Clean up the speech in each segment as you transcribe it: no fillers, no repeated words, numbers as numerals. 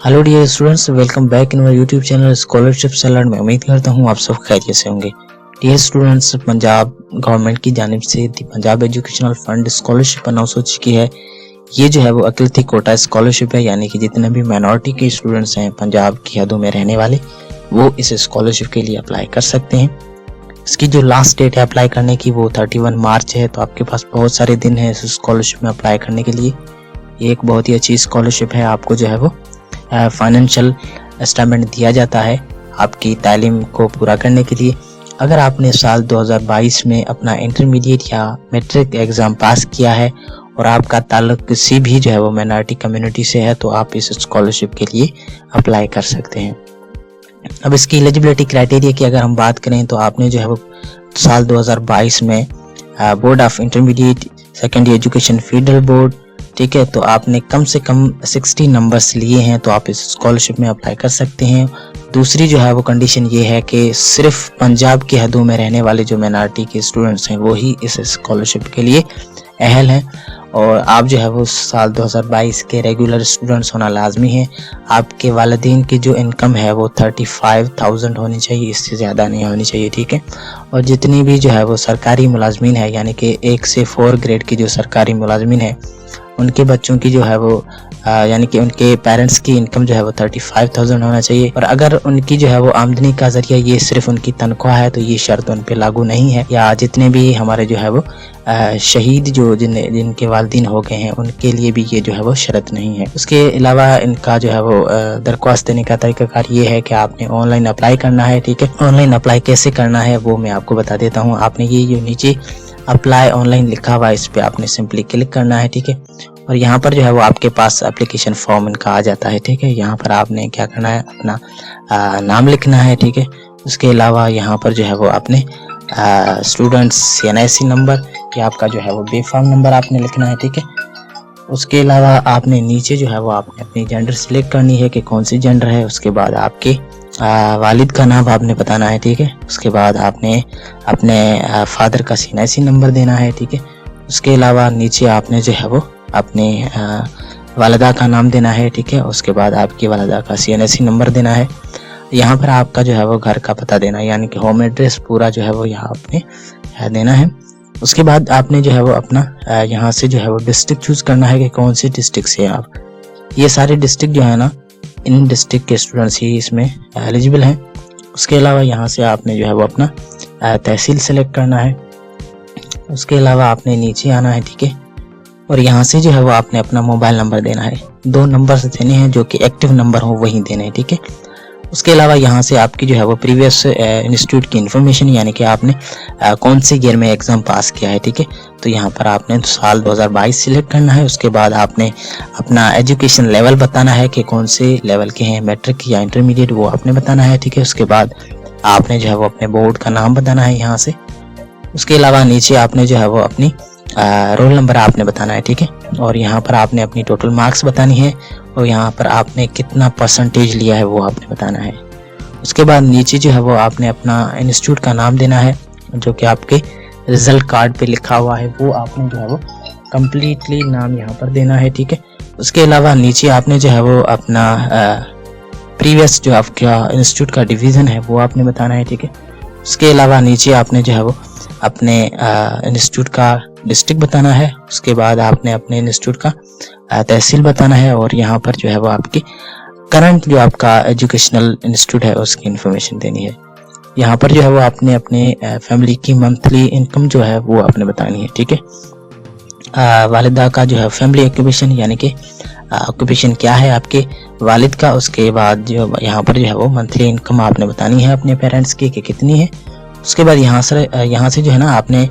Hello dear students, welcome back in my YouTube channel scholarship seller में। उम्मीद करता हूँ आप सब खैरियत से होंगे। डियर स्टूडेंट्स, पंजाब गवर्नमेंट की जानिब से Punjab educational fund scholarship announce हो चुकी है। ये जो है वो अकिलती कोटा स्कॉलरशिप है, यानी कि जितने भी माइनॉरिटी के स्टूडेंट्स हैं पंजाब की हदों में रहने वाले, वो इस स्कॉलरशिप के लिए अप्लाई कर सकते हैं। इसकी जो लास्ट डेट है अप्लाई करने की वो 31 मार्च है, तो आपके पास बहुत सारे दिन है इस स्कॉलरशिप में अप्लाई करने के लिए। ये एक बहुत ही अच्छी स्कॉलरशिप है। आपको जो है वो फाइनेंशियल स्टेटमेंट दिया जाता है आपकी तालीम को पूरा करने के लिए। अगर आपने साल 2022 में अपना इंटरमीडिएट या मैट्रिक एग्ज़ाम पास किया है और आपका ताल्लुक किसी भी जो है वो माइनॉरिटी कम्युनिटी से है, तो आप इस स्कॉलरशिप के लिए अप्लाई कर सकते हैं। अब इसकी एलिजिबिलिटी क्राइटेरिया की अगर हम बात करें तो आपने जो है वो साल 2022 में board of intermediate secondary education federal board, ठीक है, तो आपने कम से कम 60 नंबर्स लिए हैं, तो आप इस स्कॉलरशिप में अप्लाई कर सकते हैं। दूसरी जो है वो कंडीशन ये है कि सिर्फ पंजाब की हदों में रहने वाले जो माइनॉरिटी के स्टूडेंट्स हैं वो ही इस स्कॉलरशिप के लिए अहल हैं, और आप जो है वो साल 2022 के रेगुलर स्टूडेंट्स होना लाजमी है। आपके वालिदैन की जो इनकम है वो 35,000 होनी चाहिए, इससे ज़्यादा नहीं होनी चाहिए, ठीक है। और जितनी भी जो है वो सरकारी मुलाजमीन है, यानी कि 1 से 4 ग्रेड की जो सरकारी मुलाजमीन है, उनके बच्चों की जो है वो यानी कि उनके पेरेंट्स की इनकम जो है वो 35,000 होना चाहिए। और अगर उनकी जो है वो आमदनी का जरिया ये सिर्फ उनकी तनख्वाह है, तो ये शर्त उन पे लागू नहीं है। या जितने भी हमारे जो है वो शहीद जो जिनके वालिदैन हो गए हैं, उनके लिए भी ये जो है वो शर्त नहीं है। उसके अलावा इनका जो है वो दरख्वास्त देने का तरीकाकार ये है कि आपने ऑनलाइन अप्लाई करना है, ठीक है। ऑनलाइन अप्लाई कैसे करना है वो मैं आपको बता देता हूँ। आपने ये जो नीचे अप्लाई ऑनलाइन लिखा हुआ है, इस पे आपने सिंपली क्लिक करना है, ठीक है। और यहाँ पर जो है वो आपके पास एप्लीकेशन फॉर्म इनका आ जाता है, ठीक है। यहाँ पर आपने क्या करना है, अपना नाम लिखना है, ठीक है। उसके अलावा यहाँ पर जो है वो आपने स्टूडेंट्स NIC नंबर या आपका जो है वो बेफाम नंबर आपने लिखना है, ठीक है। उसके अलावा आपने नीचे जो है वो आपने अपनी जेंडर सिलेक्ट करनी है कि कौन सी जेंडर है। उसके बाद आपके वालिद का नाम आपने बताना है, ठीक है। उसके बाद आपने अपने फादर का NIC नंबर देना है, ठीक है। उसके अलावा नीचे आपने जो है वो अपने वालिदा का नाम देना है, ठीक है। उसके बाद आपकी वालिदा का NIC नंबर देना है। यहाँ पर आपका जो है वो घर का पता देना है, यानी कि होम एड्रेस पूरा जो है वो यहाँ आपने देना है। उसके बाद आपने जो है वो अपना यहाँ से जो है वो डिस्ट्रिक्ट चूज करना है कि कौन सी डिस्ट्रिक्ट से आप। ये सारे डिस्ट्रिक्ट जो है ना, इन डिस्ट्रिक्ट के स्टूडेंट्स ही इसमें एलिजिबल हैं। उसके अलावा यहाँ से आपने जो है वो अपना तहसील सेलेक्ट करना है। उसके अलावा आपने नीचे आना है, ठीक है। और यहाँ से जो है वो आपने अपना मोबाइल नंबर देना है। 2 नंबर देने हैं जो कि एक्टिव नंबर हो, वही देने हैं, ठीक है। उसके अलावा यहाँ से आपकी जो है वो प्रीवियस इंस्टीट्यूट की इन्फॉर्मेशन, यानी कि आपने कौन से ईयर में एग्जाम पास किया है, ठीक है। तो यहाँ पर आपने साल 2022 सिलेक्ट करना है। उसके बाद आपने अपना एजुकेशन लेवल बताना है कि कौन से लेवल के हैं, मैट्रिक या इंटरमीडिएट, वो आपने बताना है, ठीक है। उसके बाद आपने जो है वो अपने बोर्ड का नाम बताना है यहाँ से। उसके अलावा नीचे आपने जो है वो अपनी रोल नंबर आपने बताना है, ठीक है। और यहाँ पर आपने अपनी टोटल मार्क्स बतानी है, और यहाँ पर आपने कितना परसेंटेज लिया है वो आपने बताना है। उसके बाद नीचे जो है वो आपने अपना इंस्टीट्यूट का नाम देना है, जो कि आपके रिजल्ट कार्ड पे लिखा हुआ है, वो आपने जो है वो कम्प्लीटली नाम यहाँ पर देना है, ठीक है। उसके अलावा नीचे आपने जो है वो अपना प्रीवियस जो आपका इंस्टीट्यूट का डिवीज़न है वो आपने बताना है, ठीक है। उसके अलावा नीचे आपने जो है वो अपने इंस्टीट्यूट का डिस्ट्रिक्ट बताना है। उसके बाद आपने अपने इंस्टीट्यूट का तहसील बताना है, और यहाँ पर जो है वो आपकी करंट जो आपका एजुकेशनल इंस्टीट्यूट है उसकी इन्फॉर्मेशन देनी है। यहाँ पर जो है वो आपने अपने फैमिली की मंथली इनकम जो है वो आपने बतानी है, ठीक है। वालिदा का जो है फैमिली ऑक्यूपेशन, यानी कि ऑक्यूपेशन क्या है आपके वालिद का। उसके बाद जो यहाँ पर जो है वो मंथली इनकम आपने बतानी है अपने पेरेंट्स की कि कितनी है। उसके बाद यहाँ से जो है ना आपने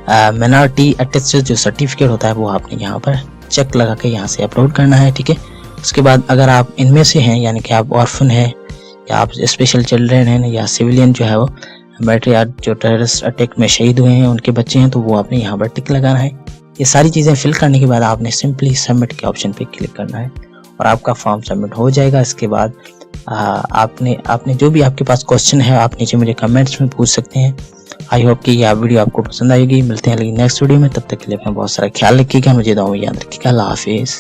माइनॉरिटी अटेस्टेड जो सर्टिफिकेट होता है वो आपने यहाँ पर चेक लगा के यहाँ से अपलोड करना है, ठीक है। उसके बाद अगर आप इनमें से हैं, यानी कि आप ऑर्फन है या आप स्पेशल चिल्ड्रेन हैं या सिविलियन जो है वो मिलिट्री जो टेररिस्ट अटैक में शहीद हुए हैं उनके बच्चे हैं, तो वो आपने यहाँ पर टिक लगाना है। ये सारी चीज़ें फिल करने के बाद आपने सिंपली सबमिट के ऑप्शन पे क्लिक करना है और आपका फॉर्म सबमिट हो जाएगा। इसके बाद आपने जो भी आपके पास क्वेश्चन है आप नीचे मुझे कमेंट्स में पूछ सकते हैं। आई होप कि यह वीडियो आपको पसंद आएगी। मिलते हैं लेकिन नेक्स्ट वीडियो में, तब तक के लिए अपना बहुत सारा ख्याल रखिएगा, मुझे दुआ में याद रखिएगा। अल्लाह हाफिज़।